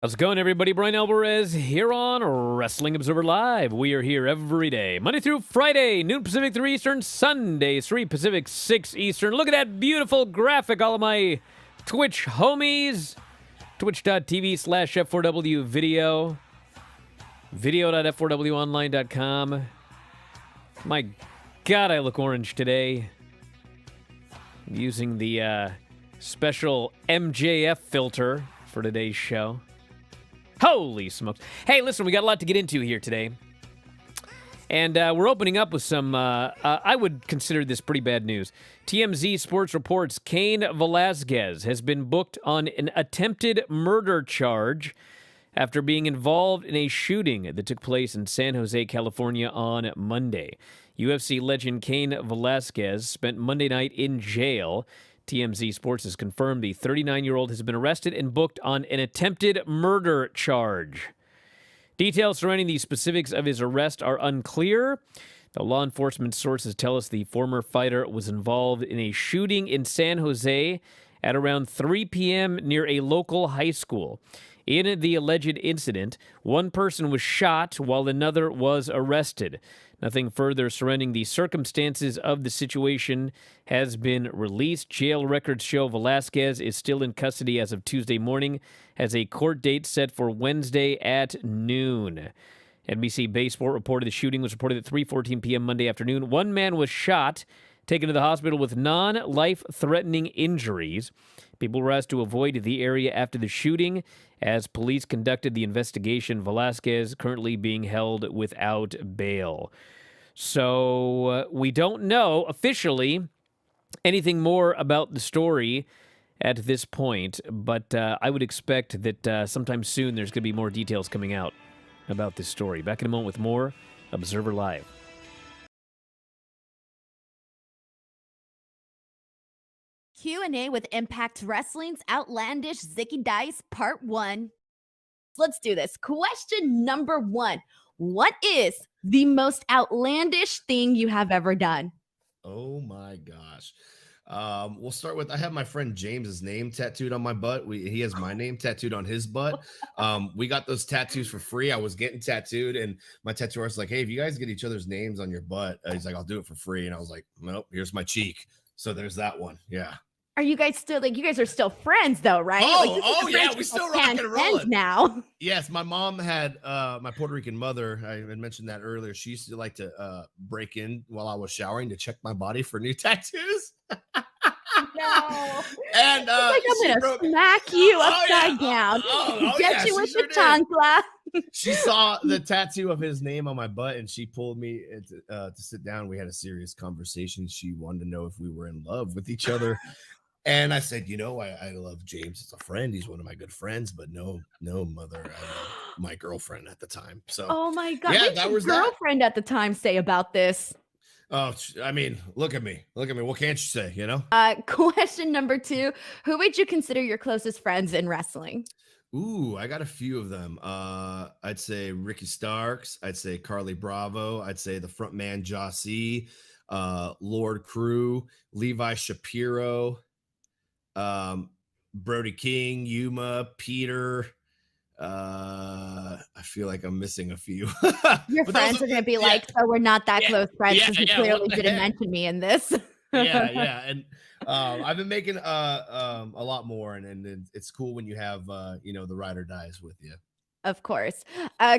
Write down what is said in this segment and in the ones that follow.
How's it going, everybody? Bryan Alvarez here on Wrestling Observer Live. We are here every day, Monday through Friday, noon Pacific, 3 Eastern, Sunday, 3 Pacific, 6 Eastern. Look at that beautiful graphic, all of my Twitch homies. Twitch.tv/F4W video. Video.f4wonline.com. My God, I look orange today. I'm using the special MJF filter for today's show. Holy smokes. Hey, listen, we got a lot to get into here today. And we're opening up with some, I would consider this pretty bad news. TMZ Sports reports Kane Velasquez has been booked on an attempted murder charge after being involved in a shooting that took place in San Jose, California on Monday. UFC legend Kane Velasquez spent Monday night in jail. TMZ Sports has confirmed the 39-year-old has been arrested and booked on an attempted murder charge. Details surrounding the specifics of his arrest are unclear. The law enforcement sources tell us the former fighter was involved in a shooting in San Jose at around 3 p.m. near a local high school. In the alleged incident, one person was shot while another was arrested. Nothing further surrounding the circumstances of the situation has been released. Jail records show Velasquez is still in custody as of Tuesday morning, has a court date set for Wednesday at noon. NBC Baseball reported the shooting was reported at 3:14 p.m. Monday afternoon. One man was shot, taken to the hospital with non-life-threatening injuries. People were asked to avoid the area after the shooting as police conducted the investigation. Velasquez currently being held without bail. So we don't know officially anything more about the story at this point, but I would expect that sometime soon there's going to be more details coming out about this story. Back in a moment with more Observer Live. Q&A with Impact Wrestling's Outlandish Zicky Dice Part 1. Let's do this. Question number 1. What is the most outlandish thing you have ever done? Oh my gosh. We'll start with, I have my friend James's name tattooed on my butt. He has my name tattooed on his butt. We got those tattoos for free. I was getting tattooed and my tattoo artist was like, hey, if you guys get each other's names on your butt, he's like, I'll do it for free. And I was like, nope, here's my cheek. So there's that one. Yeah. Are you guys still, you guys are still friends though, right? Yeah, we still rock and roll now. Yes, my mom had, my Puerto Rican mother, I had mentioned that earlier. She used to like to break in while I was showering to check my body for new tattoos. No. And I'm gonna smack you upside down. Get you with the chancla. She saw the tattoo of his name on my butt and she pulled me to sit down. We had a serious conversation. She wanted to know if we were in love with each other. And I said, I love James as a friend. He's one of my good friends, but no, mother, I love my girlfriend at the time. So, oh my God, yeah, what did your girlfriend at the time say about this? Oh, I mean, look at me. What can't you say, Question number 2. Who would you consider your closest friends in wrestling? Ooh, I got a few of them. I'd say Ricky Starks. I'd say Carly Bravo. I'd say the front man, Jossie, Lord Crew, Levi Shapiro, Brody King, Yuma, Peter. I feel like I'm missing a few. Your friends are going to be like, so we're not that close friends because you clearly didn't mention me in this. yeah. And I've been making a lot more, and it's cool when you have the ride or dies with you. Of course.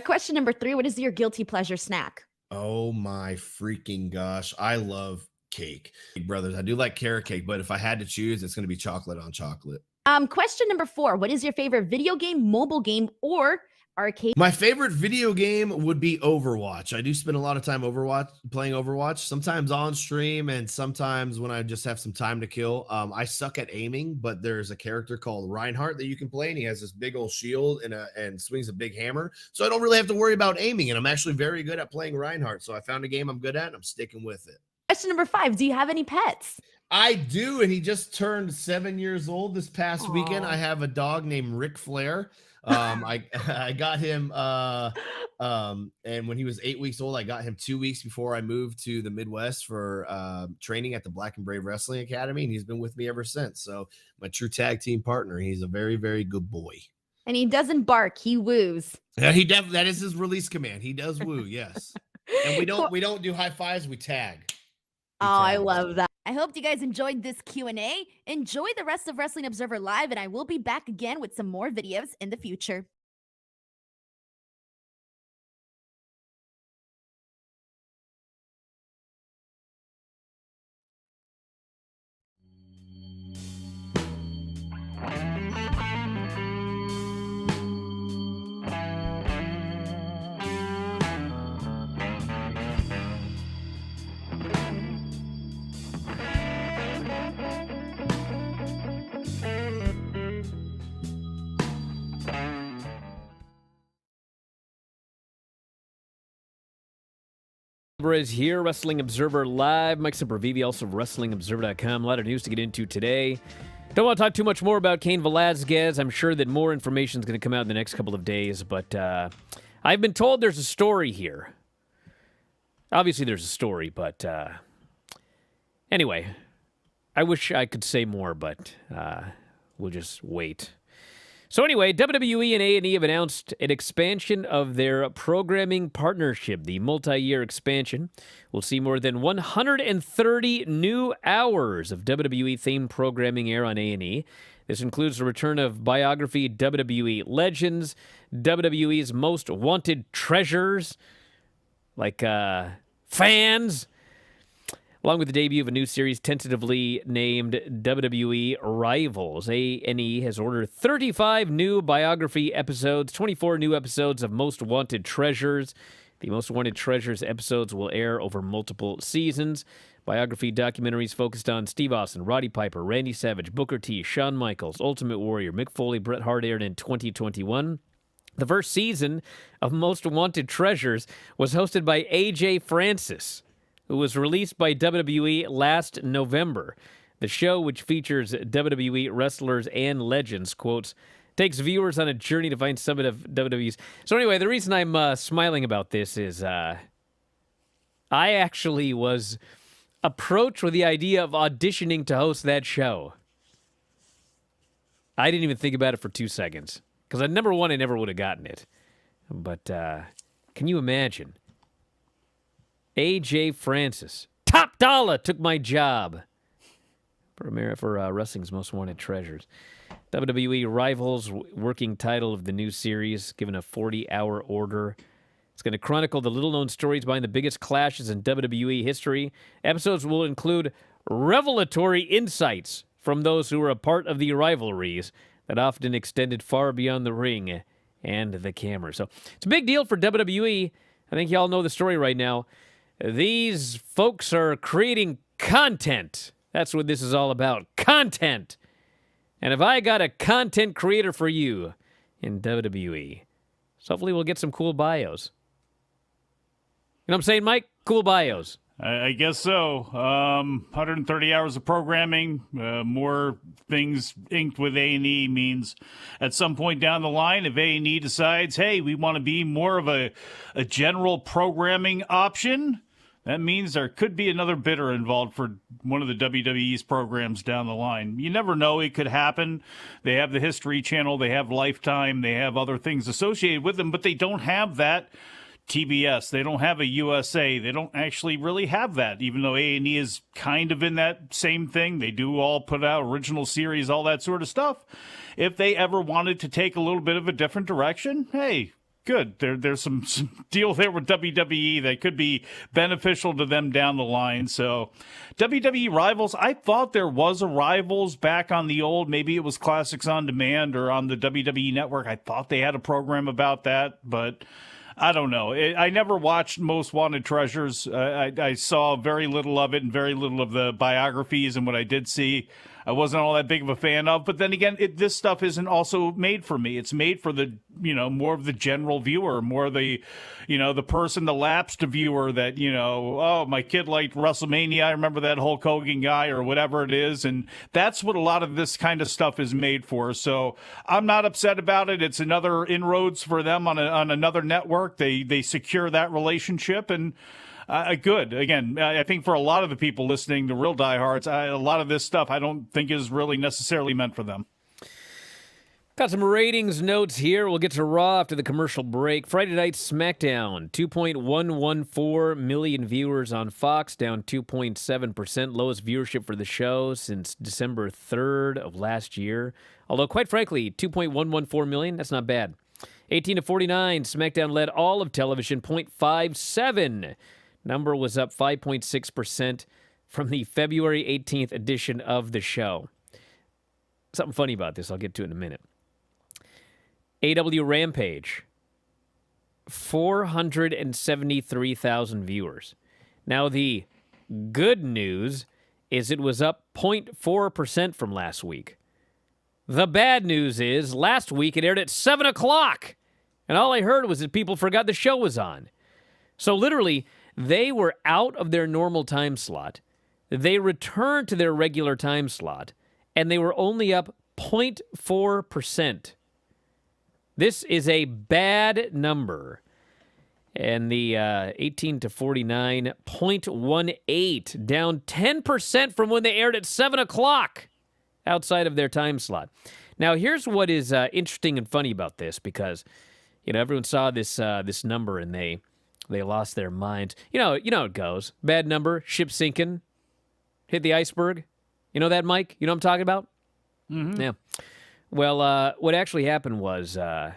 Question number 3. What is your guilty pleasure snack? Oh my freaking gosh. I love cake. Brothers, I do like carrot cake, but if I had to choose, it's going to be chocolate on chocolate. Question number 4. What is your favorite video game, mobile game, or arcade? My favorite video game would be Overwatch. I do spend a lot of time playing Overwatch, sometimes on stream and sometimes when I just have some time to kill. I suck at aiming, but there's a character called Reinhardt that you can play, and he has this big old shield and swings a big hammer. So I don't really have to worry about aiming, and I'm actually very good at playing Reinhardt. So I found a game I'm good at, and I'm sticking with it. Question number 5. Do you have any pets? I do, and he just turned 7 years old this past weekend. I have a dog named Ric Flair. I got him and when he was 8 weeks old, I got him 2 weeks before I moved to the Midwest for training at the Black and Brave Wrestling Academy, and he's been with me ever since. So my true tag team partner. He's a very, very good boy. And he doesn't bark, he woos. Yeah, that is his release command. He does woo, yes. And we don't do high fives, we tag. I love that. I hope you guys enjoyed this Q&A. Enjoy the rest of Wrestling Observer Live, and I will be back again with some more videos in the future. Alvarez here, Wrestling Observer Live. Mike Sempervive, also WrestlingObserver.com. A lot of news to get into today. Don't want to talk too much more about Kane Velasquez. I'm sure that more information is going to come out in the next couple of days, but I've been told there's a story here. Obviously, there's a story, but anyway, I wish I could say more, but we'll just wait. So anyway, WWE and A&E have announced an expansion of their programming partnership. The multi-year expansion will see more than 130 new hours of WWE-themed programming air on A&E. This includes the return of biography WWE Legends, WWE's Most Wanted Treasures, like fans, along with the debut of a new series tentatively named WWE Rivals. A&E has ordered 35 new biography episodes, 24 new episodes of Most Wanted Treasures. The Most Wanted Treasures episodes will air over multiple seasons. Biography documentaries focused on Steve Austin, Roddy Piper, Randy Savage, Booker T, Shawn Michaels, Ultimate Warrior, Mick Foley, Bret Hart aired in 2021. The first season of Most Wanted Treasures was hosted by AJ Francis, who was released by WWE last November. The show, which features WWE wrestlers and legends, quotes, takes viewers on a journey to find some of WWE's. So anyway, the reason I'm smiling about this is I actually was approached with the idea of auditioning to host that show. I didn't even think about it for 2 seconds, because number one, I never would have gotten it. But can you imagine? AJ Francis, top dollar, took my job for Wrestling's Most Wanted Treasures. WWE Rivals, working title of the new series, given a 40-hour order. It's going to chronicle the little-known stories behind the biggest clashes in WWE history. Episodes will include revelatory insights from those who were a part of the rivalries that often extended far beyond the ring and the camera. So it's a big deal for WWE. I think y'all know the story right now. These folks are creating content. That's what this is all about. Content. And if I got a content creator for you in WWE, so hopefully we'll get some cool bios. You know what I'm saying, Mike? Cool bios. I guess so. 130 hours of programming, more things inked with A&E means at some point down the line, if A&E decides, hey, we want to be more of a general programming option, that means there could be another bidder involved for one of the WWE's programs down the line. You never know. It could happen. They have the History Channel. They have Lifetime. They have other things associated with them, but they don't have that TBS. They don't have a USA. They don't actually really have that, even though A&E is kind of in that same thing. They do all put out original series, all that sort of stuff. If they ever wanted to take a little bit of a different direction, hey, good. There's some deal there with WWE that could be beneficial to them down the line. So WWE Rivals, I thought there was a Rivals back on the old, maybe it was Classics on Demand or on the WWE Network. I thought they had a program about that, but I don't know. I never watched Most Wanted Treasures. I saw very little of it and very little of the biographies, and what I did see, I wasn't all that big of a fan of. But then again, this stuff isn't also made for me. It's made for the, more of the general viewer, more of the, the person, the lapsed viewer that, oh, my kid liked WrestleMania. I remember that Hulk Hogan guy or whatever it is. And that's what a lot of this kind of stuff is made for. So I'm not upset about it. It's another inroads for them on another network. They secure that relationship, and good. Again, I think for a lot of the people listening, the real diehards, a lot of this stuff I don't think is really necessarily meant for them. Got some ratings notes here. We'll get to Raw after the commercial break. Friday Night SmackDown, 2.114 million viewers on Fox, down 2.7%. Lowest viewership for the show since December 3rd of last year. Although, quite frankly, 2.114 million, that's not bad. 18 to 49, SmackDown led all of television, 0.57. Number was up 5.6% from the February 18th edition of the show. Something funny about this, I'll get to it in a minute. AW Rampage, 473,000 viewers. Now, the good news is it was up 0.4% from last week. The bad news is last week it aired at 7 o'clock, and all I heard was that people forgot the show was on. So literally, they were out of their normal time slot. They returned to their regular time slot, and they were only up 0.4%. This is a bad number. And the 18 to 49, 0.18, down 10% from when they aired at 7 o'clock outside of their time slot. Now, here's what is interesting and funny about this, because, everyone saw this number and they lost their minds. You know how it goes. Bad number, ship sinking, hit the iceberg. You know that, Mike? You know what I'm talking about? Mm-hmm. Yeah. Well, what actually happened was, I'm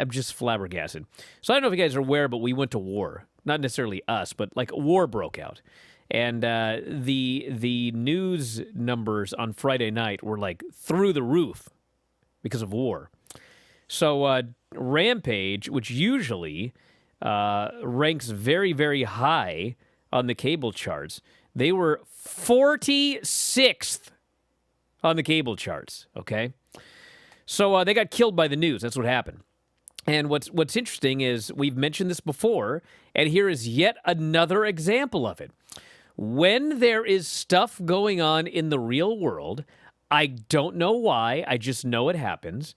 just flabbergasted. So I don't know if you guys are aware, but we went to war. Not necessarily us, but like a war broke out. And the news numbers on Friday night were like through the roof because of war. So Rampage, which usually ranks very, very high on the cable charts, they were 46th on the cable charts, okay? So they got killed by the news. That's what happened. And what's interesting is we've mentioned this before, and here is yet another example of it. When there is stuff going on in the real world, I don't know why, I just know it happens,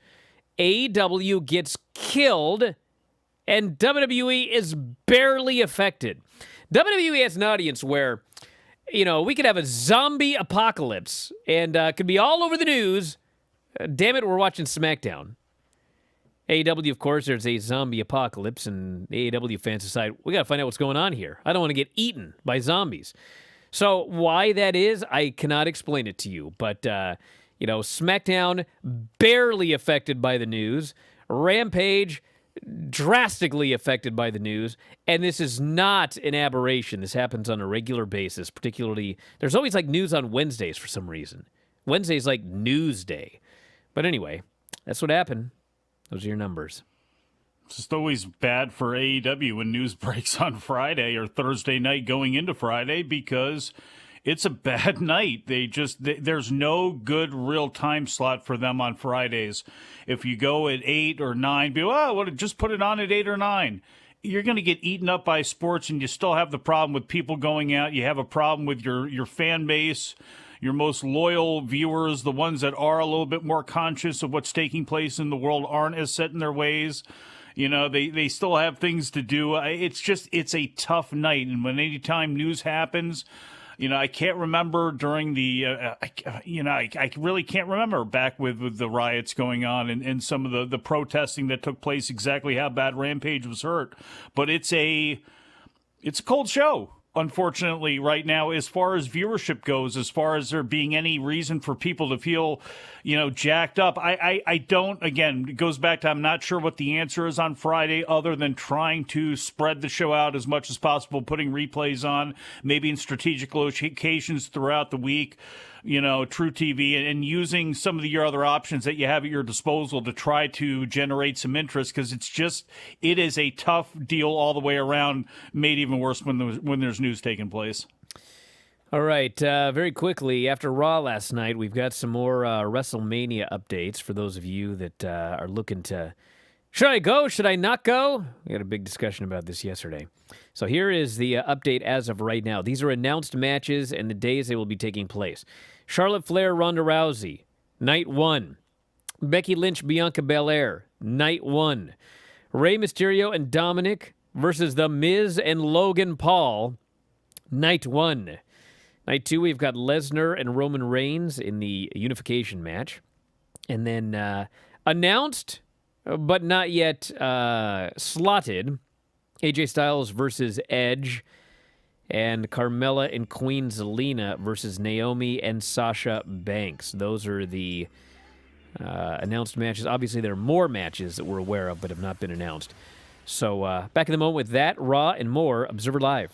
AEW gets killed, and WWE is barely affected. WWE has an audience where, we could have a zombie apocalypse and could be all over the news. Damn it, we're watching SmackDown. AEW, of course, there's a zombie apocalypse, and AEW fans decide, we got to find out what's going on here. I don't want to get eaten by zombies. So why that is, I cannot explain it to you. But, SmackDown, barely affected by the news. Rampage, drastically affected by the news, and this is not an aberration. This happens on a regular basis, particularly, there's always like news on Wednesdays for some reason. Wednesday's like news day. But anyway, that's what happened. Those are your numbers. It's just always bad for AEW when news breaks on Friday or Thursday night going into Friday, because it's a bad night. There's no good real time slot for them on Fridays. If you go at 8 or 9, just put it on at 8 or 9. You're going to get eaten up by sports, and you still have the problem with people going out. You have a problem with your fan base, your most loyal viewers, the ones that are a little bit more conscious of what's taking place in the world, aren't as set in their ways. They still have things to do. It's a tough night. And anytime news happens, I can't remember during the, I really can't remember back with the riots going on and some of the protesting that took place, exactly how bad Rampage was hurt. But it's a cold show, unfortunately, right now, as far as viewership goes, as far as there being any reason for people to feel, jacked up. I don't, again, it goes back to, I'm not sure what the answer is on Friday, other than trying to spread the show out as much as possible, putting replays on, maybe in strategic locations throughout the week, True TV, and using some of your other options that you have at your disposal to try to generate some interest, because it is a tough deal all the way around, made even worse when there's news taking place. All right, very quickly, after Raw last night, we've got some more WrestleMania updates for those of you that are looking to, should I go, should I not go? We had a big discussion about this yesterday. So here is the update as of right now. These are announced matches and the days they will be taking place. Charlotte Flair, Ronda Rousey, night 1. Becky Lynch, Bianca Belair, night 1. Rey Mysterio and Dominic versus The Miz and Logan Paul, night 1. Night 2, we've got Lesnar and Roman Reigns in the unification match. And then announced, but not yet slotted, AJ Styles versus Edge, and Carmella and Queen Zelina versus Naomi and Sasha Banks. Those are the announced matches. Obviously, there are more matches that we're aware of but have not been announced. So back in the moment with that, Raw, and more, Observer Live.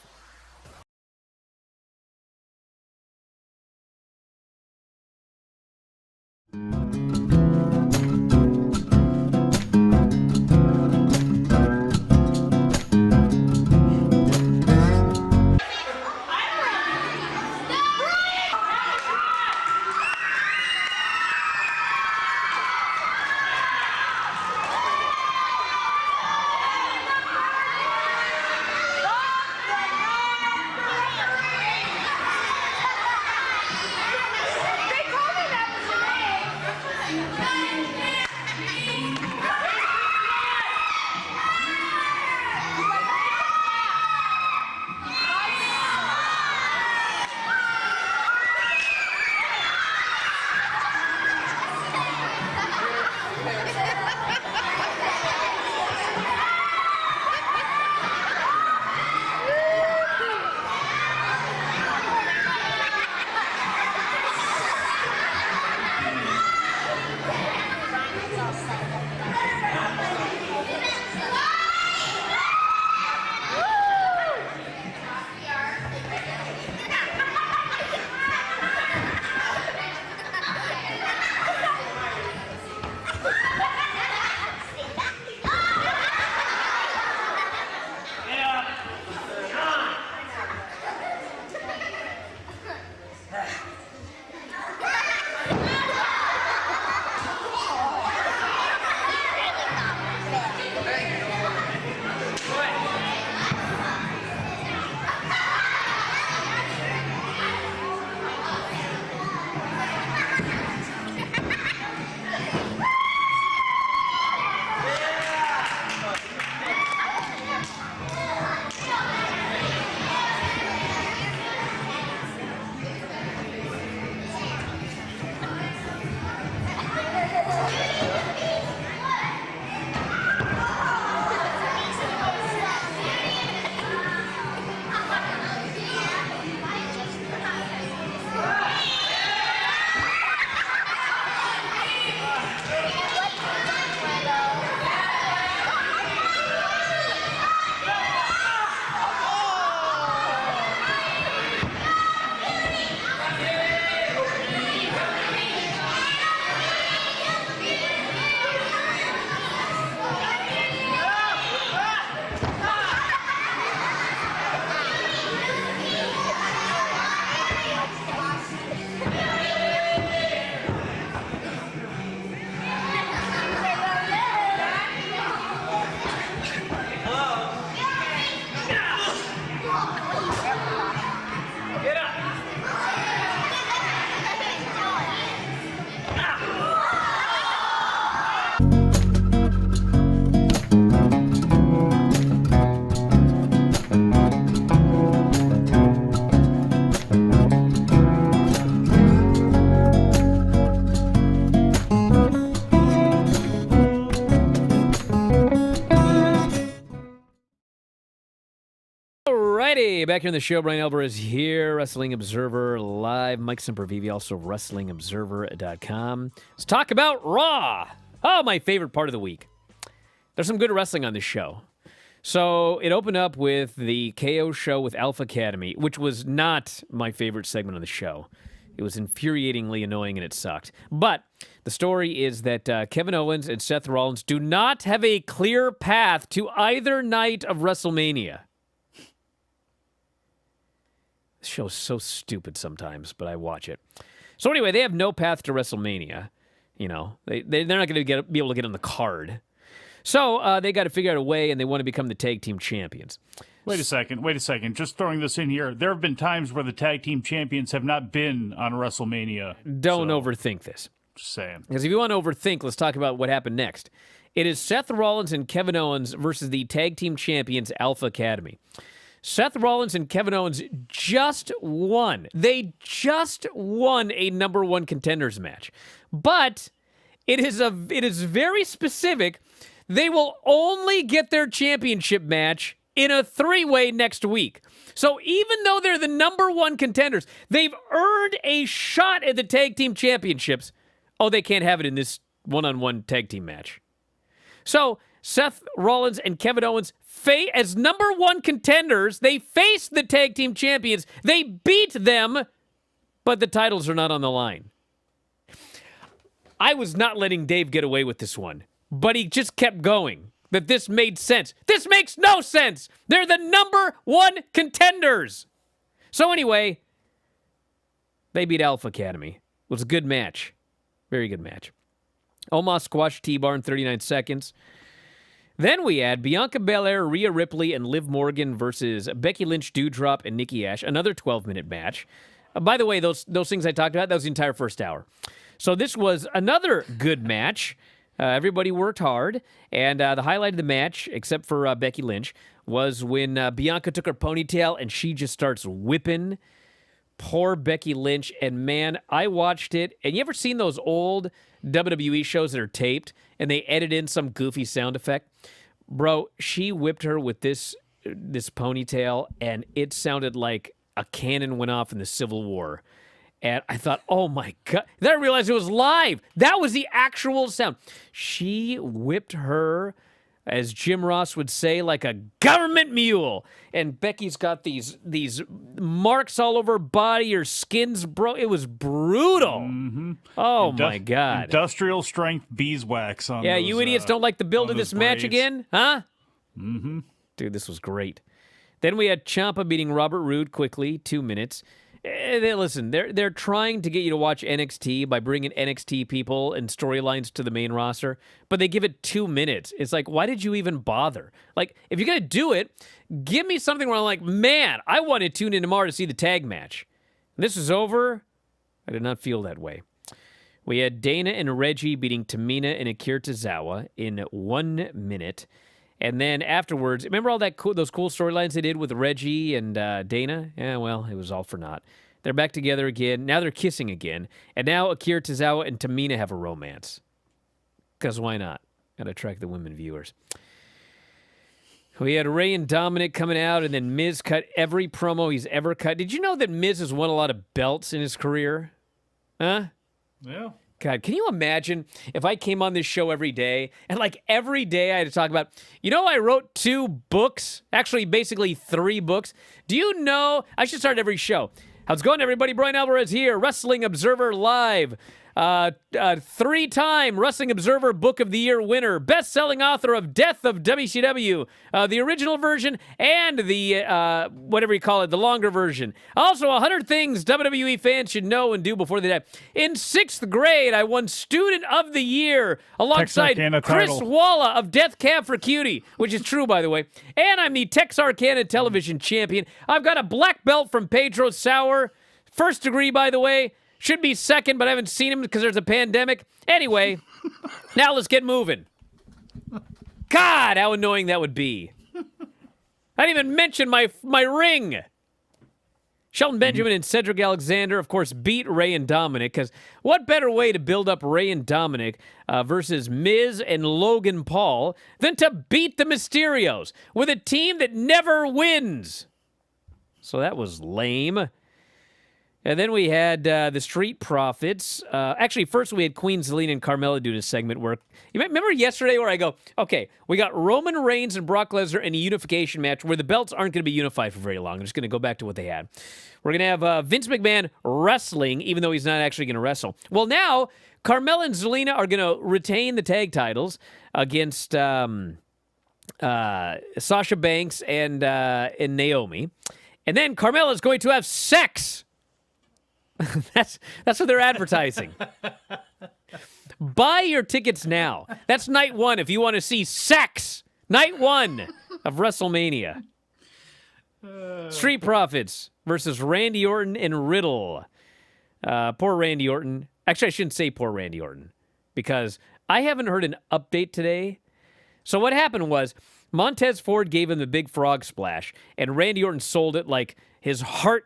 Alrighty, back here in the show, Bryan Alvarez here, Wrestling Observer Live, Mike Sempervive, also WrestlingObserver.com. Let's talk about Raw. Oh, my favorite part of the week. There's some good wrestling on this show. So it opened up with the KO show with Alpha Academy, which was not my favorite segment of the show. It was infuriatingly annoying and it sucked. But the story is that Kevin Owens and Seth Rollins do not have a clear path to either night of WrestleMania. This show is so stupid sometimes, but I watch it. So anyway, they have no path to WrestleMania. You know, they're not going to be able to get on the card. So they got to figure out a way, and they want to become the tag team champions. Wait a second. Just throwing this in here. There have been times where the tag team champions have not been on WrestleMania. Don't overthink this. Just saying. Because if you want to overthink, let's talk about what happened next. It is Seth Rollins and Kevin Owens versus the tag team champions Alpha Academy. Seth Rollins and Kevin Owens just won. They just won a number one contenders match. But It is very specific. They will only get their championship match in a 3-way next week. So even though they're the number 1 contenders, they've earned a shot at the tag team championships. Oh, they can't have it in this one-on-one tag team match. So Seth Rollins and Kevin Owens, as number 1 contenders, they face the tag team champions. They beat them, but the titles are not on the line. I was not letting Dave get away with this one, but he just kept going. That this made sense. This makes no sense. They're the number 1 contenders. So anyway, they beat Alpha Academy. It was a good match. Very good match. Omos squashed T-Bar in 39 seconds. Then we had Bianca Belair, Rhea Ripley, and Liv Morgan versus Becky Lynch, Doudrop, and Nikki Ash. Another 12-minute match. By the way, those things I talked about, that was the entire first hour. So this was another good match. Everybody worked hard, and the highlight of the match, except for Becky Lynch, was when Bianca took her ponytail and she just starts whipping poor Becky Lynch. And man, I watched it, and you ever seen those old WWE shows that are taped and they edit in some goofy sound effect? Bro, she whipped her with this ponytail, and it sounded like a cannon went off in the Civil War. And I thought, oh my God. Then I realized it was live. That was the actual sound. She whipped her, as Jim Ross would say, like a government mule. And Becky's got these marks all over her body. Her skin's it was brutal. Mm-hmm. Oh my God. Industrial strength beeswax on Yeah, those, you idiots don't like the build of this match braids. again? Huh? Mm-hmm. Dude, this was great. Then we had Ciampa beating Robert Roode quickly, 2 minutes. Listen, they're trying to get you to watch NXT by bringing NXT people and storylines to the main roster, but they give it 2 minutes. It's like, why did you even bother? Like, if you're going to do it, give me something where I'm like, man, I want to tune in tomorrow to see the tag match. And this is over. I did not feel that way. We had Dana and Reggie beating Tamina and Akira Tozawa in 1 minute. And then afterwards, remember all those cool storylines they did with Reggie and Dana? Yeah, well, it was all for naught. They're back together again. Now they're kissing again. And now Akira Tozawa and Tamina have a romance. Because why not? Got to attract the women viewers. We had Ray and Dominic coming out, and then Miz cut every promo he's ever cut. Did you know that Miz has won a lot of belts in his career? Huh? Yeah. God, can you imagine if I came on this show every day and like every day I had to talk about, I wrote 2 books, actually basically 3 books. Do you know, I should start every show. How's it going, everybody? Bryan Alvarez here, Wrestling Observer Live. 3-time Wrestling Observer Book of the Year winner, best-selling author of Death of WCW, the original version and the, whatever you call it, the longer version. Also, 100 things WWE fans should know and do before they die. In 6th grade, I won Student of the Year alongside Chris Walla of Death Cab for Cutie, which is true, by the way. And I'm the Texarkana television champion. I've got a black belt from Pedro Sauer. 1st degree, by the way. Should be 2nd, but I haven't seen him because there's a pandemic. Anyway, now let's get moving. God, how annoying that would be. I didn't even mention my ring. Shelton Benjamin and Cedric Alexander, of course, beat Ray and Dominic, because what better way to build up Ray and Dominic versus Miz and Logan Paul than to beat the Mysterios with a team that never wins? So that was lame. And then we had the Street Profits. Actually, first we had Queen Zelina and Carmella doing a segment where... You remember yesterday where I go, okay, we got Roman Reigns and Brock Lesnar in a unification match where the belts aren't going to be unified for very long. I'm just going to go back to what they had. We're going to have Vince McMahon wrestling, even though he's not actually going to wrestle. Well, now, Carmella and Zelina are going to retain the tag titles against Sasha Banks and Naomi. And then Carmella is going to have sex. That's what they're advertising. Buy your tickets now. That's night 1 if you want to see sex. Night 1 of WrestleMania. Street Profits versus Randy Orton and Riddle. Poor Randy Orton. Actually, I shouldn't say poor Randy Orton because I haven't heard an update today. So what happened was Montez Ford gave him the big frog splash, and Randy Orton sold it like his heart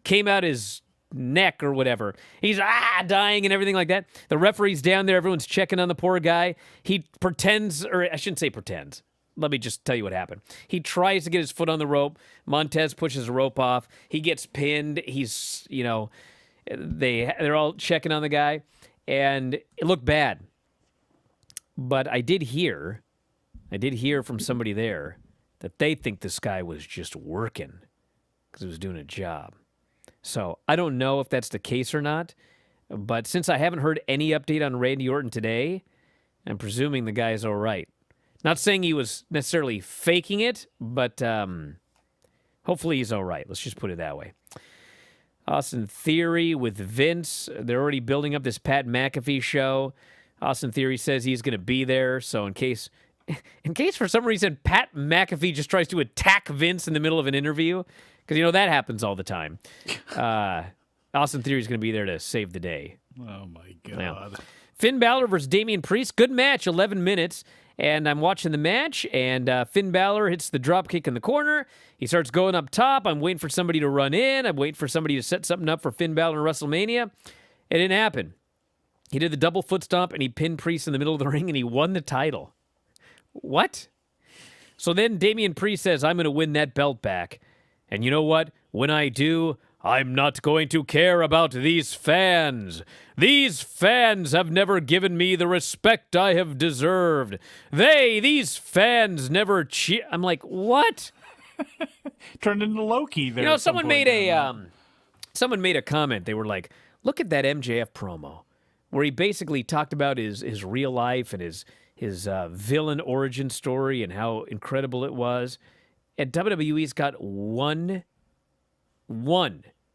came out his neck or whatever. He's dying and everything like that. The referee's down there. Everyone's checking on the poor guy. He pretends, or I shouldn't say pretends. Let me just tell you what happened. He tries to get his foot on the rope. Montez pushes the rope off. He gets pinned. He's, they're all checking on the guy, and it looked bad. But I did hear from somebody there that they think this guy was just working because he was doing a job. So I don't know if that's the case or not, but since I haven't heard any update on Randy Orton today, I'm presuming the guy's all right. Not saying he was necessarily faking it, but hopefully he's all right. Let's just put it that way. Austin Theory with Vince. They're already building up this Pat McAfee show. Austin Theory says he's going to be there, so in case for some reason Pat McAfee just tries to attack Vince in the middle of an interview, because that happens all the time. Austin Theory's going to be there to save the day. Oh, my God. Now, Finn Balor versus Damian Priest. Good match, 11 minutes. And I'm watching the match, and Finn Balor hits the drop kick in the corner. He starts going up top. I'm waiting for somebody to run in. I'm waiting for somebody to set something up for Finn Balor in WrestleMania. It didn't happen. He did the double foot stomp, and he pinned Priest in the middle of the ring, and he won the title. What? So then Damian Priest says, I'm going to win that belt back. And you know what? When I do, I'm not going to care about these fans. These fans have never given me the respect I have deserved. These fans never cheer. I'm like, what? Turned into Loki there. Someone made a comment. They were like, look at that MJF promo where he basically talked about his real life and his villain origin story and how incredible it was. And WWE's got one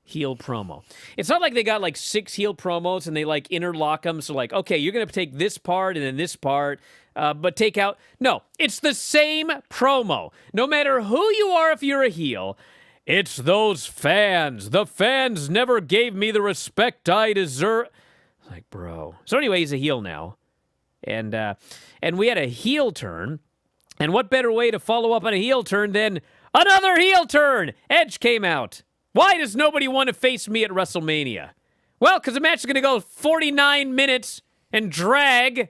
heel promo. It's not like they got like 6 heel promos and they like interlock them. So like, okay, you're going to take this part and then this part, but take out. No, it's the same promo. No matter who you are, if you're a heel, it's those fans. The fans never gave me the respect I deserve. Like, bro. So anyway, he's a heel now. And we had a heel turn. And what better way to follow up on a heel turn than another heel turn? Edge came out. Why does nobody want to face me at WrestleMania? Well, because the match is going to go 49 minutes and drag.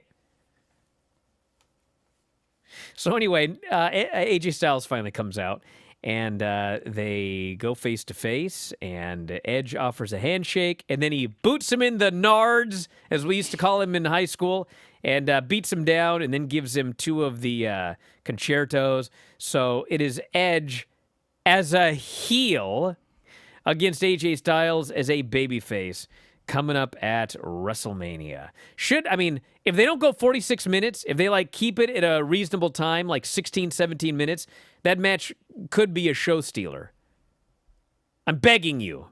So anyway, AJ Styles finally comes out, and they go face-to-face, and Edge offers a handshake, and then he boots him in the nards, as we used to call him in high school, and beats him down, and then gives him 2 of the concertos. So it is Edge as a heel against AJ Styles as a babyface coming up at WrestleMania. If they don't go 46 minutes, if they keep it at a reasonable time, like 16, 17 minutes, that match could be a show stealer. I'm begging you.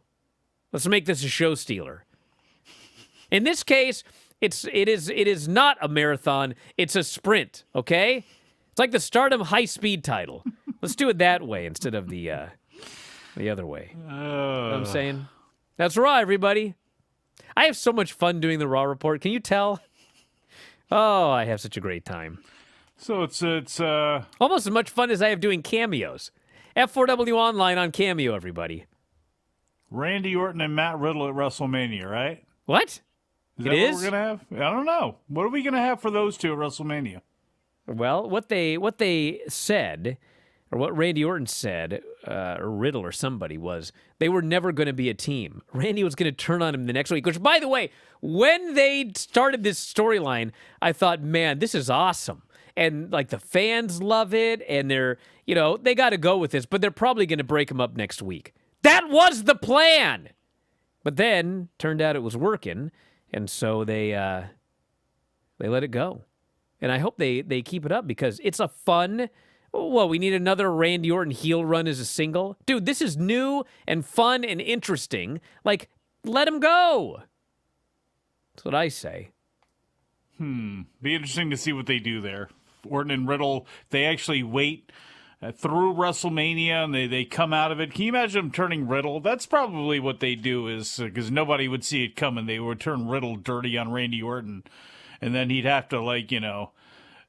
Let's make this a show stealer. In this case, it is not a marathon, it's a sprint, okay? It's like the Stardom high-speed title. Let's do it that way instead of the other way. You know what I'm saying? That's Raw, everybody. I have so much fun doing the Raw report. Can you tell? Oh, I have such a great time. So it's almost as much fun as I have doing cameos. F4W Online on Cameo, everybody. Randy Orton and Matt Riddle at WrestleMania, right? What? Is that what we're gonna have? I don't know. What are we gonna have for those two at WrestleMania? Well, what they said, or what Randy Orton said, or Riddle or somebody, was they were never going to be a team. Randy was going to turn on him the next week, which, by the way, when they started this storyline, I thought, man, this is awesome. And, the fans love it, and they're, they got to go with this, but they're probably going to break him up next week. That was the plan! But then, turned out it was working, and so they let it go. And I hope they keep it up because it's a fun... Well, we need another Randy Orton heel run as a single? Dude, this is new and fun and interesting. Let him go. That's what I say. Be interesting to see what they do there. Orton and Riddle, they actually wait through WrestleMania and they come out of it. Can you imagine them turning Riddle? That's probably what they do, is because nobody would see it coming. They would turn Riddle dirty on Randy Orton. And then he'd have to,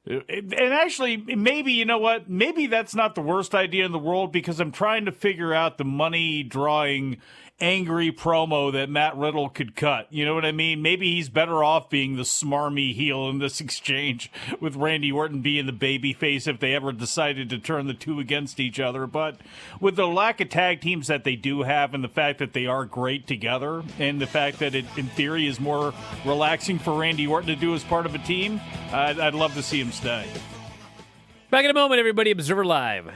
and actually, maybe, you know what? Maybe that's not the worst idea in the world, because I'm trying to figure out the money-drawing angry promo that Matt Riddle could cut. You know what I mean? Maybe he's better off being the smarmy heel in this exchange with Randy Orton being the babyface if they ever decided to turn the two against each other. But with the lack of tag teams that they do have and the fact that they are great together and the fact that it, in theory, is more relaxing for Randy Orton to do as part of a team, I'd love to see him stay. Back in a moment, everybody. Observer Live.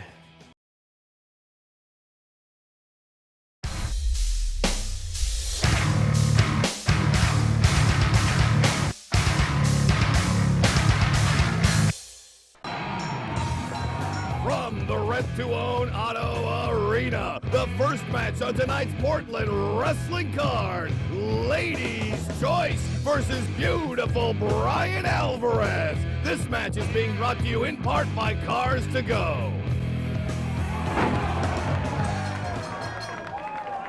From the rent-to-own Auto Arena, the first match on tonight's Portland wrestling card. Ladies' Choice versus beautiful Bryan Alvarez. This match is being brought to you in part by Cars to Go.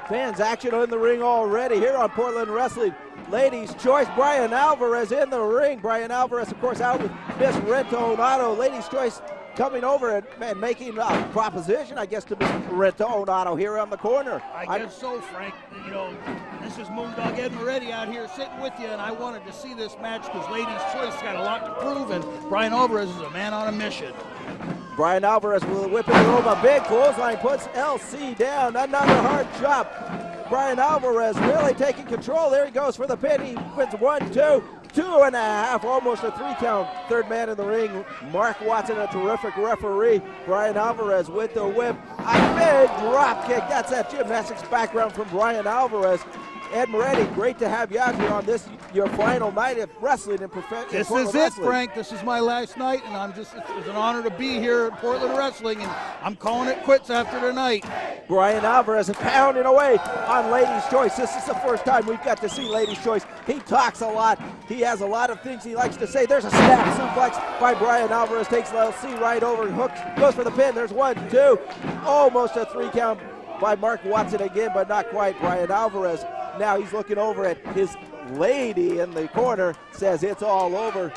Fans action in the ring already here on Portland Wrestling. Ladies' Choice, Bryan Alvarez in the ring. Bryan Alvarez, of course, out with Miss Rento-Onato. Ladies' Choice coming over and making a proposition, I guess, to Miss Rento-Onato here on the corner. I guess so, Frank. You know, this is Moondog Ed Moretti out here sitting with you, and I wanted to see this match because Ladies' Choice got a lot to prove, and Bryan Alvarez is a man on a mission. Bryan Alvarez will whip it over. A big clothesline puts LC down. Another hard chop. Bryan Alvarez really taking control. There he goes for the pin. He wins 1, 2, 2.5, almost a 3 count. Third man in the ring, Mark Watson, a terrific referee. Bryan Alvarez with the whip. A big drop kick. That's that gymnastics background from Bryan Alvarez. Ed Moretti, great to have you out here on this, your final night of wrestling in professional This is it, Frank. This is my last night, and it's an honor to be here at Portland Wrestling, and I'm calling it quits after tonight. Bryan Alvarez pounding away on Ladies' Choice. This is the first time we've got to see Ladies' Choice. He talks a lot. He has a lot of things he likes to say. There's a snap suplex by Bryan Alvarez. Takes LC right over, hooks, goes for the pin. There's 1, 2, almost a 3 count by Mark Watson again, but not quite. Bryan Alvarez, now he's looking over at his lady in the corner, says it's all over.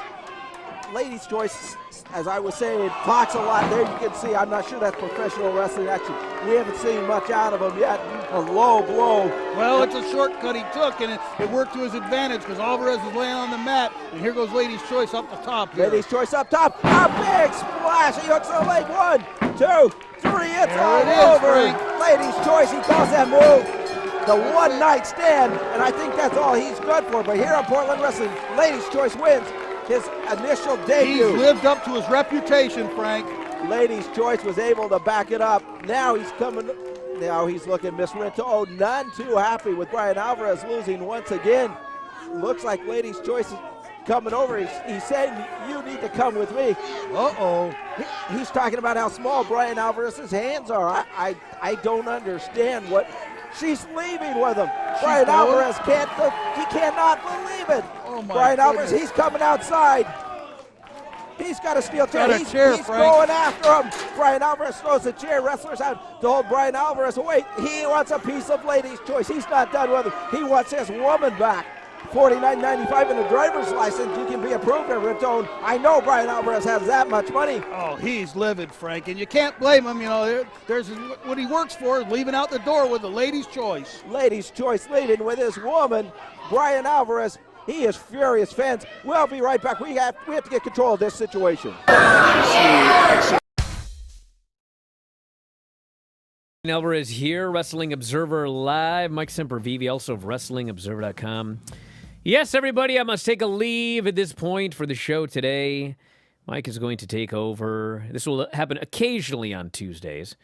Ladies' Choice, as I was saying, talks a lot. There you can see, I'm not sure that's professional wrestling action. We haven't seen much out of him yet. A low blow. Well, it's a shortcut he took, and it worked to his advantage because Alvarez is laying on the mat, and here goes Ladies' Choice up the top here. Ladies' Choice up top. A big splash. He hooks the leg. 1, 2, 3. It's There all it is, over. Frank. Ladies' Choice, he calls that move the one-night stand, and I think that's all he's good for. But here on Portland Wrestling, Ladies' Choice wins his initial debut. He's lived up to his reputation, Frank. Ladies' Choice was able to back it up. Now he's coming. Now he's looking misread. Oh, none too happy with Bryan Alvarez losing once again. Looks like Ladies' Choice is coming over. He's saying, you need to come with me. Uh-oh. He's talking about how small Bryan Alvarez's hands are. I don't understand what. She's leaving with him. Bryan Alvarez cannot believe it. Oh my Bryan Alvarez, goodness. he's coming outside. He's got a steel chair. Got a chair, he's Frank. going after him. Bryan Alvarez throws the chair. Wrestlers out to hold Bryan Alvarez away. He wants a piece of Ladies' Choice. He's not done with him. He wants his woman back. $49.95 in the driver's license. You can be approved at Rittone. I know Bryan Alvarez has that much money. Oh, he's livid, Frank, and you can't blame him. You know, there's what he works for is leaving out the door with the Ladies' Choice. Ladies' Choice leading with his woman, Bryan Alvarez. He is furious, fans. We'll be right back. We have to get control of this situation. Alvarez here, Wrestling Observer Live. Mike Sempervive, also of WrestlingObserver.com. Yes, everybody, I must take a leave at this point for the show today. Mike is going to take over. This will happen occasionally on Tuesdays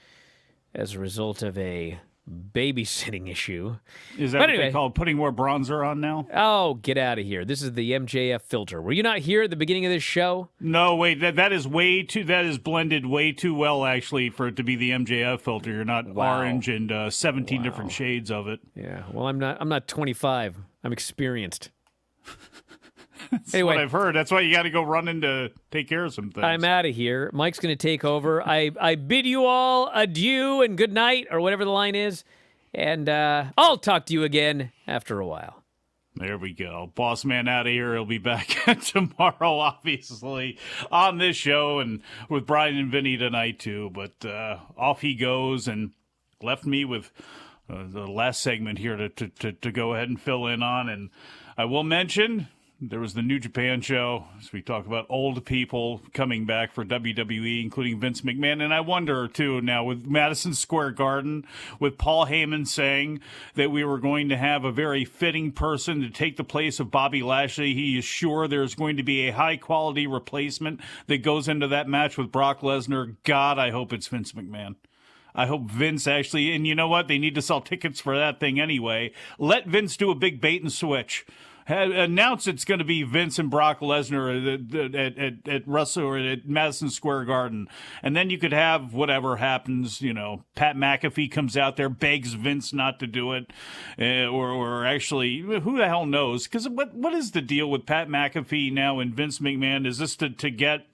as a result of a babysitting issue. Is that But what anyway. they call putting more bronzer on now? Oh, get out of here. This is the MJF filter. Were you not here at the beginning of this show? No, wait, that is way too, that is blended way too well, actually, for it to be the MJF filter. You're not Wow. orange and 17 different shades of it. Yeah, well, I'm not 25. I'm experienced. That's Anyway. what I've heard. That's why you got to go running to take care of some things. I'm out of here. Mike's going to take over. I bid you all adieu and good night, or whatever the line is. And I'll talk to you again after a while. There we go. Boss man out of here. He'll be back tomorrow, obviously, on this show and with Brian and Vinny tonight, too. But off he goes and left me with the last segment here to go ahead and fill in on. And I will mention there was the New Japan show, as we talk about old people coming back for WWE, including Vince McMahon. And I wonder, too, now with Madison Square Garden, with Paul Heyman saying that we were going to have a very fitting person to take the place of Bobby Lashley. He is sure there's going to be a high-quality replacement that goes into that match with Brock Lesnar. God, I hope it's Vince McMahon. I hope Vince actually, and you know what? They need to sell tickets for that thing anyway. Let Vince do a big bait and switch. Announce it's going to be Vince and Brock Lesnar at Russell or at Madison Square Garden. And then you could have whatever happens, Pat McAfee comes out there, begs Vince not to do it. Or actually, who the hell knows? Because what is the deal with Pat McAfee now and Vince McMahon? Is this to get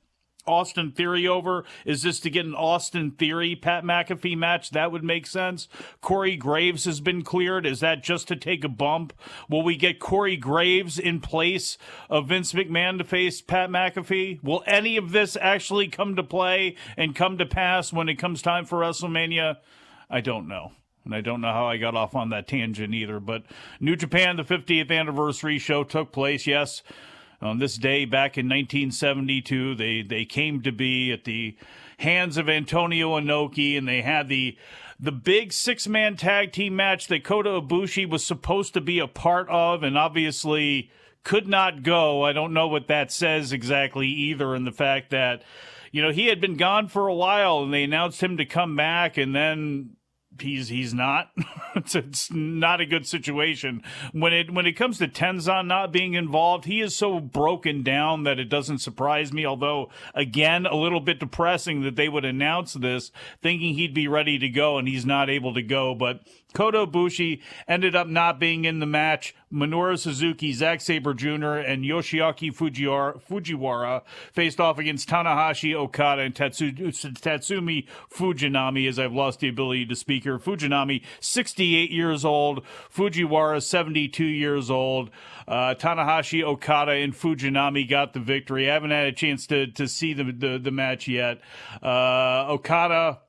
Austin Theory over? Is this to get an Austin Theory Pat McAfee match? That would make sense. Corey Graves has been cleared. Is that just to take a bump? Will we get Corey Graves in place of Vince McMahon to face Pat McAfee? Will any of this actually come to play and come to pass when it comes time for WrestleMania? I don't know. And I don't know how I got off on that tangent either. But New Japan, the 50th anniversary show took place, yes. On this day back in 1972, they came to be at the hands of Antonio Inoki, and they had the big six-man tag team match that Kota Ibushi was supposed to be a part of and obviously could not go. I don't know what that says exactly either, in the fact that, he had been gone for a while, and they announced him to come back, and then he's not. It's not a good situation. When it comes to Tenzan not being involved, he is so broken down that it doesn't surprise me. Although, again, a little bit depressing that they would announce this thinking he'd be ready to go and he's not able to go. But Kota Ibushi ended up not being in the match. Minoru Suzuki, Zack Sabre Jr., and Yoshiaki Fujiwara faced off against Tanahashi, Okada, and Tatsumi Fujinami, as I've lost the ability to speak here. Fujinami, 68 years old. Fujiwara, 72 years old. Tanahashi, Okada, and Fujinami got the victory. I haven't had a chance to see the match yet. Okada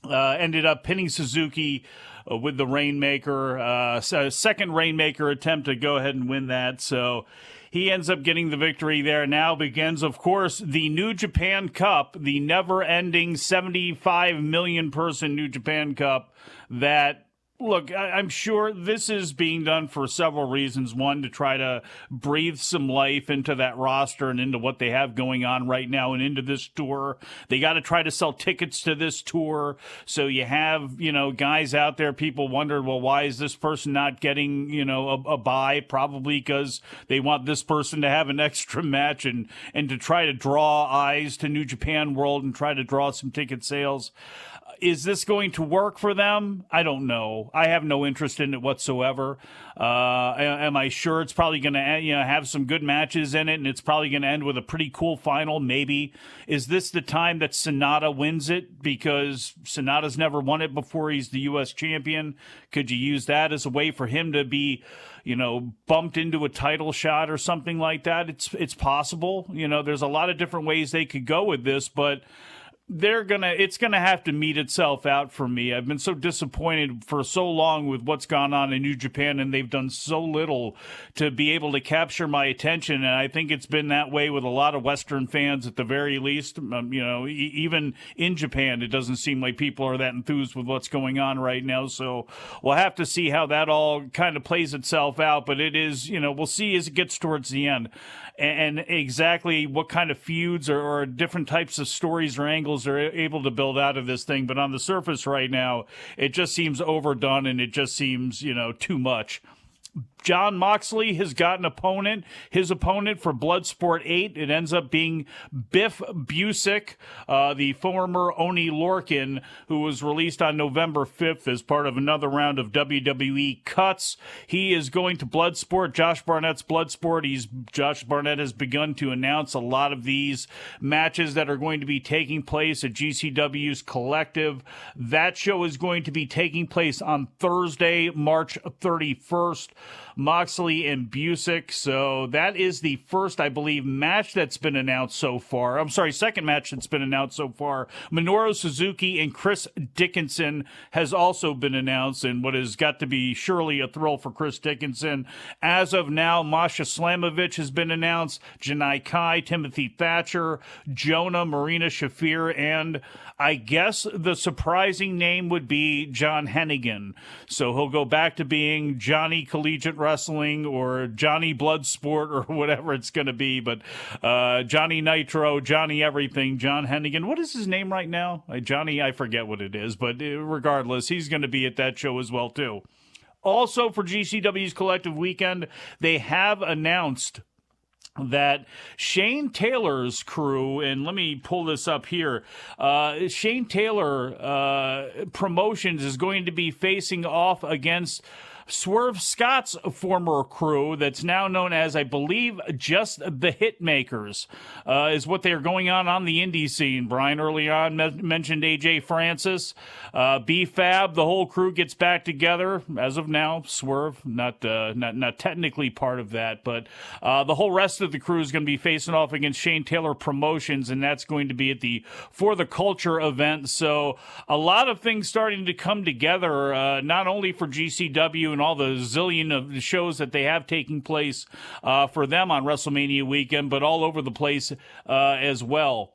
ended up pinning Suzuki with the Rainmaker, second Rainmaker attempt to go ahead and win that. So he ends up getting the victory there. Now begins, of course, the New Japan Cup, the never-ending 75 million person New Japan Cup that, look, I'm sure this is being done for several reasons. One, to try to breathe some life into that roster and into what they have going on right now and into this tour. They got to try to sell tickets to this tour. So you have, guys out there, people wondered, well, why is this person not getting, a bye? Probably because they want this person to have an extra match and to try to draw eyes to New Japan World and try to draw some ticket sales. Is this going to work for them? I don't know. I have no interest in it whatsoever. Am I sure it's probably going to have some good matches in it, and it's probably going to end with a pretty cool final? Maybe. Is this the time that Sonata wins it? Because Sonata's never won it before. He's the U.S. champion. Could you use that as a way for him to be, bumped into a title shot or something like that? It's possible. There's a lot of different ways they could go with this, but it's gonna have to meet itself out for me. I've been so disappointed for so long with what's gone on in New Japan, and they've done so little to be able to capture my attention. And I think it's been that way with a lot of Western fans at the very least. Even in Japan, it doesn't seem like people are that enthused with what's going on right now. So we'll have to see how that all kind of plays itself out. But it is, we'll see as it gets towards the end. And exactly what kind of feuds or different types of stories or angles are able to build out of this thing. But on the surface right now, it just seems overdone, and it just seems, too much. Jon Moxley has got an opponent. His opponent for Bloodsport 8, it ends up being Biff Busick, the former Oney Lorcan, who was released on November 5th as part of another round of WWE cuts. He is going to Bloodsport, Josh Barnett's Bloodsport. Josh Barnett has begun to announce a lot of these matches that are going to be taking place at GCW's Collective. That show is going to be taking place on Thursday, March 31st. Moxley and Busick. So that is the first, I believe, match that's been announced so far. I'm sorry, second match that's been announced so far. Minoru Suzuki and Chris Dickinson has also been announced, and what has got to be surely a thrill for Chris Dickinson. As of now, Masha Slamovich has been announced, Janai Kai, Timothy Thatcher, Jonah, Marina Shafir, and I guess the surprising name would be John Hennigan. So he'll go back to being Johnny Collegiate Wrestling or Johnny Bloodsport or whatever it's going to be. But Johnny Nitro, Johnny Everything, John Hennigan. What is his name right now? Johnny, I forget what it is. But regardless, he's going to be at that show as well, too. Also, for GCW's Collective Weekend, they have announced that Shane Taylor's crew, and let me pull this up here, Shane Taylor Promotions is going to be facing off against Swerve Scott's former crew that's now known as, I believe, just the Hitmakers, is what they're going on the indie scene. Brian early on mentioned AJ Francis, B-Fab, the whole crew gets back together. As of now, Swerve, not technically part of that, but the whole rest of the crew is going to be facing off against Shane Taylor Promotions, and that's going to be at the For the Culture event. So a lot of things starting to come together, not only for GCW and all the zillion of shows that they have taking place for them on WrestleMania weekend, but all over the place as well.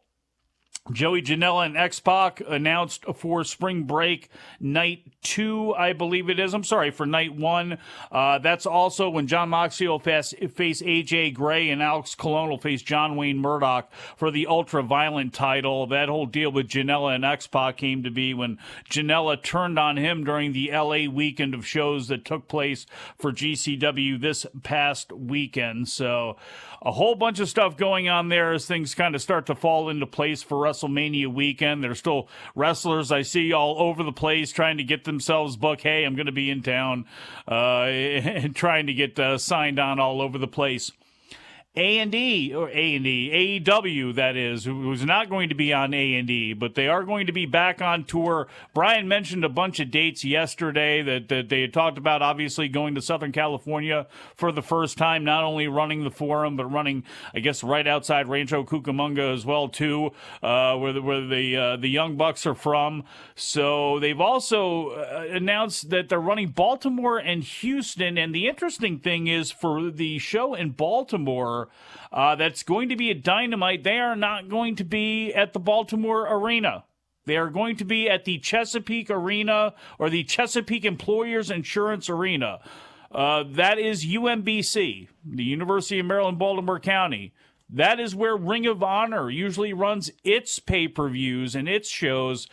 Joey Janela and X-Pac announced for Spring Break Night 2, I believe it is. I'm sorry, for Night 1. That's also when John Moxley will face AJ Gray and Alex Colon will face John Wayne Murdoch for the Ultra-Violent title. That whole deal with Janela and X-Pac came to be when Janela turned on him during the LA weekend of shows that took place for GCW this past weekend. So a whole bunch of stuff going on there as things kind of start to fall into place for WrestleMania weekend. There's still wrestlers I see all over the place trying to get themselves booked. Hey, I'm going to be in town, and trying to get signed on all over the place. A&E, or A&E, AEW, that is, who's not going to be on A&E, but they are going to be back on tour. Brian mentioned a bunch of dates yesterday that they had talked about, obviously going to Southern California for the first time, not only running the Forum, but running, I guess, right outside Rancho Cucamonga as well, too, where the Young Bucks are from. So they've also announced that they're running Baltimore and Houston, and the interesting thing is for the show in Baltimore, that's going to be at Dynamite, they are not going to be at the Baltimore Arena. They are going to be at the Chesapeake Arena, or the Chesapeake Employers Insurance Arena. That is UMBC, the University of Maryland, Baltimore County. That is where Ring of Honor usually runs its pay-per-views and its shows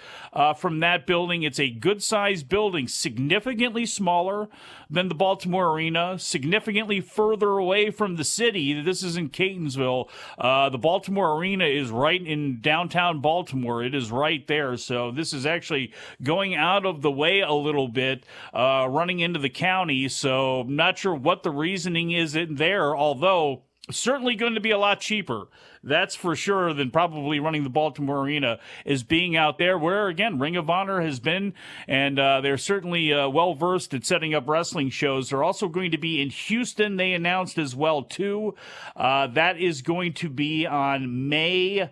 from that building. It's a good-sized building, significantly smaller than the Baltimore Arena, significantly further away from the city. This is in Catonsville. The Baltimore Arena is right in downtown Baltimore. It is right there. So this is actually going out of the way a little bit, running into the county. So I'm not sure what the reasoning is in there, although certainly going to be a lot cheaper, that's for sure, than probably running the Baltimore Arena, is being out there where, again, Ring of Honor has been, and they're certainly well-versed at setting up wrestling shows. They're also going to be in Houston, they announced as well, too. That is going to be on May...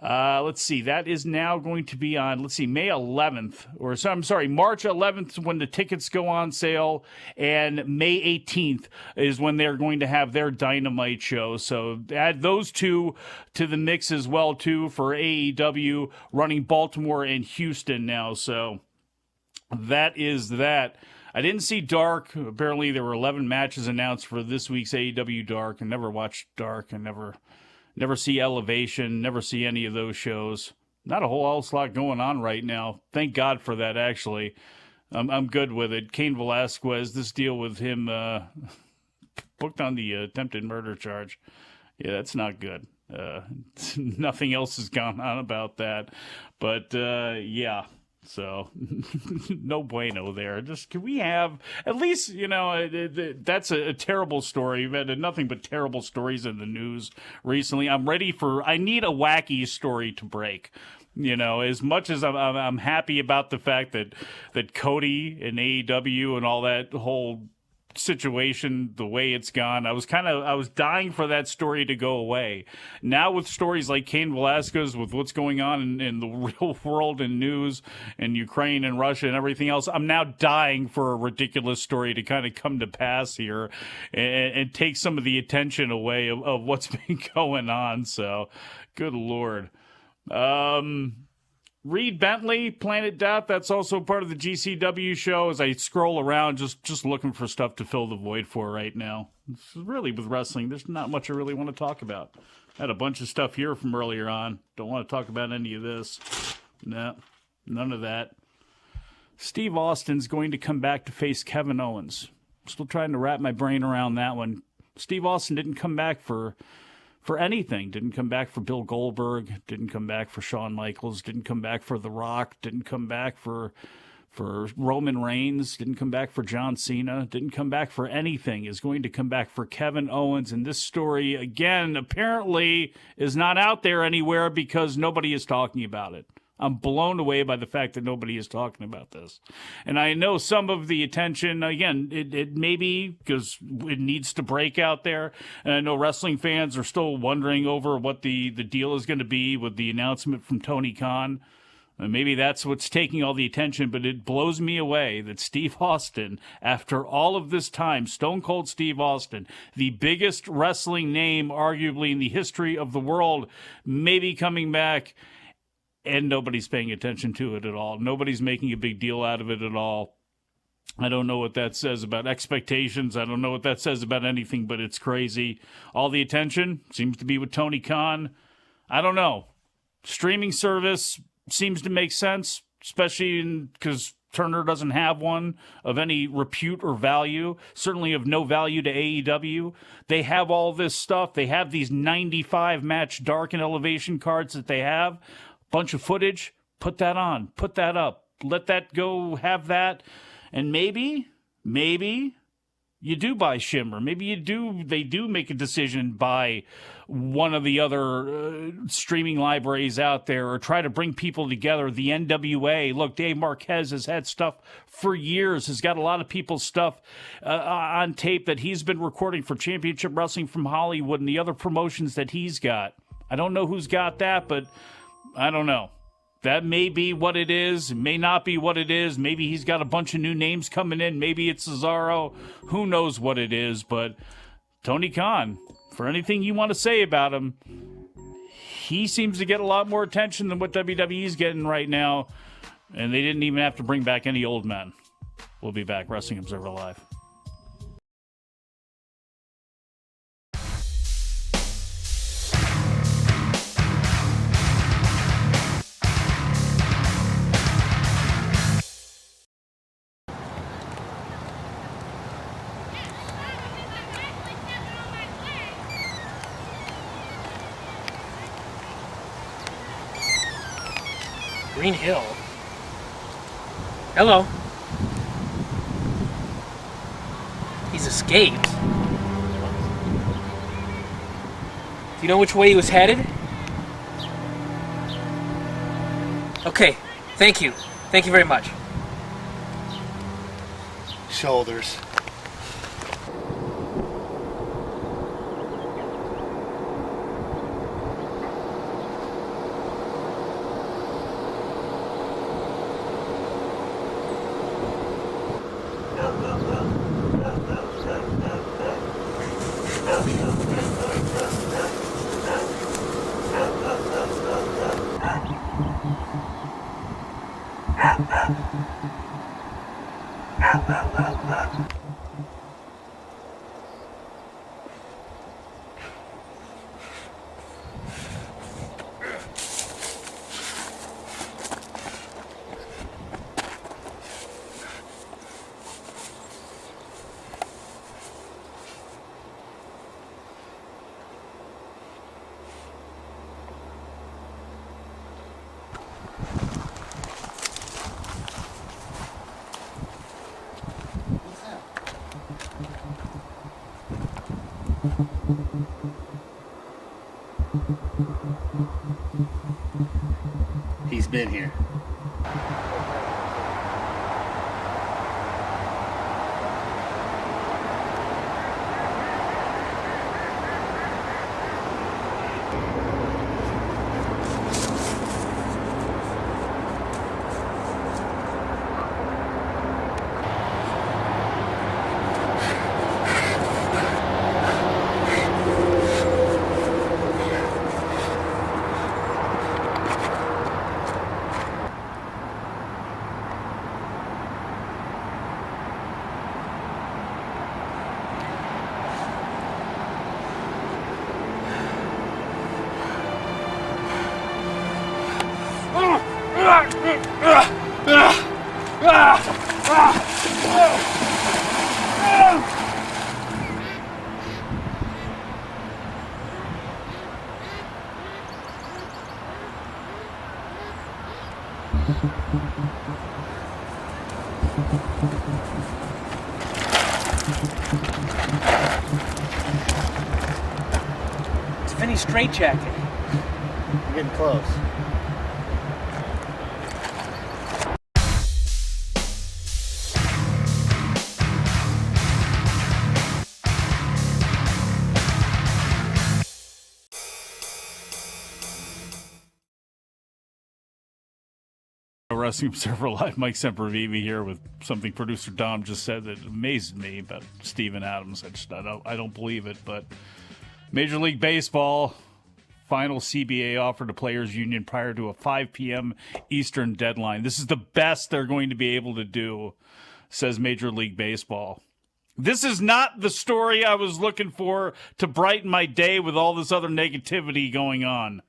that is now going to be on, May 11th, March 11th when the tickets go on sale, and May 18th is when they're going to have their Dynamite show. So add those two to the mix as well, too, for AEW running Baltimore and Houston now. So that is that. I didn't see Dark. Apparently there were 11 matches announced for this week's AEW Dark. I never watched Dark. I never see Elevation, never see any of those shows. Not a whole lot going on right now. Thank God for that, actually. I'm good with it. Kane Velasquez, this deal with him booked on the attempted murder charge. Yeah, that's not good. Nothing else has gone on about that. But, yeah. So, no bueno there. Just, can we have, at least, that's a terrible story. We've had nothing but terrible stories in the news recently. I need a wacky story to break. As much as I'm happy about the fact that Cody and AEW and all that whole situation, the way it's gone, I was dying for that story to go away. Now with stories like Kane Velasquez, with what's going on in the real world and news and Ukraine and Russia and everything else, I'm now dying for a ridiculous story to kind of come to pass here and take some of the attention away of what's been going on. So good Lord. Reed Bentley, Planet Death, that's also part of the GCW show. As I scroll around, just looking for stuff to fill the void for right now. It's really, with wrestling, there's not much I really want to talk about. I had a bunch of stuff here from earlier on. Don't want to talk about any of this. No, none of that. Steve Austin's going to come back to face Kevin Owens. Still trying to wrap my brain around that one. Steve Austin didn't come back for anything. Didn't come back for Bill Goldberg, didn't come back for Shawn Michaels, didn't come back for The Rock, didn't come back for Roman Reigns, didn't come back for John Cena, didn't come back for anything, is going to come back for Kevin Owens. And this story, again, apparently is not out there anywhere because nobody is talking about it. I'm blown away by the fact that nobody is talking about this. And I know some of the attention, again, it may be because it needs to break out there. And I know wrestling fans are still wondering over what the deal is going to be with the announcement from Tony Khan. And maybe that's what's taking all the attention, but it blows me away that Steve Austin, after all of this time, Stone Cold Steve Austin, the biggest wrestling name arguably in the history of the world, may be coming back. And nobody's paying attention to it at all. Nobody's making a big deal out of it at all. I don't know what that says about expectations. I don't know what that says about anything, but it's crazy. All the attention seems to be with Tony Khan. I don't know. Streaming service seems to make sense, especially because Turner doesn't have one of any repute or value, certainly of no value to AEW. They have all this stuff. They have these 95-match Dark and Elevation cards that they have. Bunch of footage, put that on, put that up, let that go, have that, and maybe you do buy Shimmer. Maybe they do make a decision by one of the other streaming libraries out there, or try to bring people together. The NWA, look, Dave Marquez has had stuff for years, has got a lot of people's stuff on tape that he's been recording for Championship Wrestling from Hollywood and the other promotions that he's got. I don't know who's got that, but I don't know. That may be what it is. It may not be what it is. Maybe he's got a bunch of new names coming in. Maybe it's Cesaro. Who knows what it is? But Tony Khan, for anything you want to say about him, he seems to get a lot more attention than what WWE's getting right now. And they didn't even have to bring back any old men. We'll be back. Wrestling Observer Live. Green Hill? Hello? He's escaped. Do you know which way he was headed? Okay, thank you. Thank you very much. Shoulders. He's been here. It's Vinny's straitjacket. You're getting close. Wrestling Observer Live, Mike Sempervive here with something producer Dom just said that amazed me about Steven Adams. I don't believe it, but Major League Baseball final CBA offer to Players Union prior to a 5 p.m. Eastern deadline. This is the best they're going to be able to do, says Major League Baseball. This is not the story I was looking for to brighten my day with all this other negativity going on.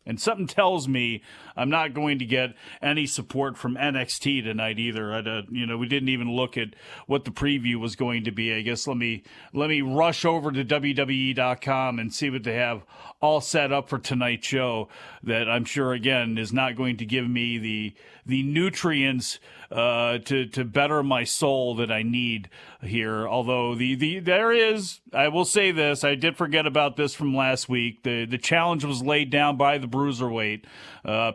And something tells me I'm not going to get any support from NXT tonight either. We didn't even look at what the preview was going to be. I guess let me rush over to WWE.com and see what they have all set up for tonight's show. That I'm sure again is not going to give me the nutrients to better my soul that I need here. Although there is, I will say this, I did forget about this from last week. The challenge was laid down by the Bruiserweight.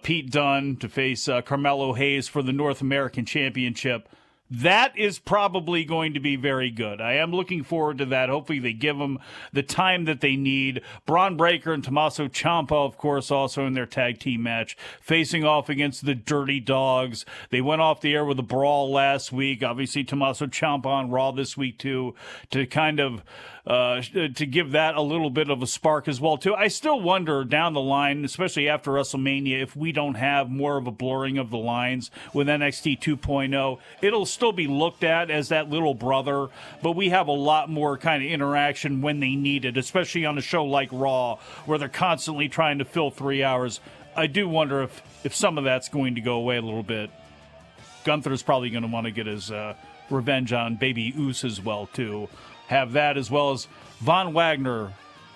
Pete Dunne to face Carmelo Hayes for the North American Championship. That is probably going to be very good. I am looking forward to that. Hopefully they give them the time that they need. Braun Breaker and Tommaso Ciampa, of course, also in their tag team match, facing off against the Dirty Dogs. They went off the air with a brawl last week. Obviously, Tommaso Ciampa on Raw this week, too, to kind of to give that a little bit of a spark as well, too. I still wonder down the line, especially after WrestleMania, if we don't have more of a blurring of the lines with NXT 2.0. It'll still be looked at as that little brother, but we have a lot more kind of interaction when they need it, especially on a show like Raw, where they're constantly trying to fill 3 hours. I do wonder if some of that's going to go away a little bit. Gunther's probably going to want to get his revenge on Baby Oos as well, too. Have that as well as Von Wagner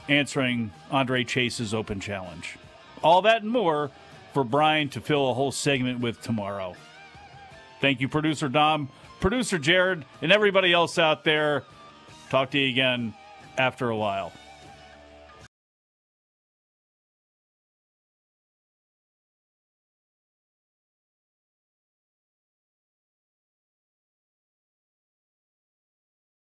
answering Andre Chase's open challenge. All that and more for Bryan to fill a whole segment with tomorrow. Thank you, Producer Dom, Producer Jared, and everybody else out there. Talk to you again after a while.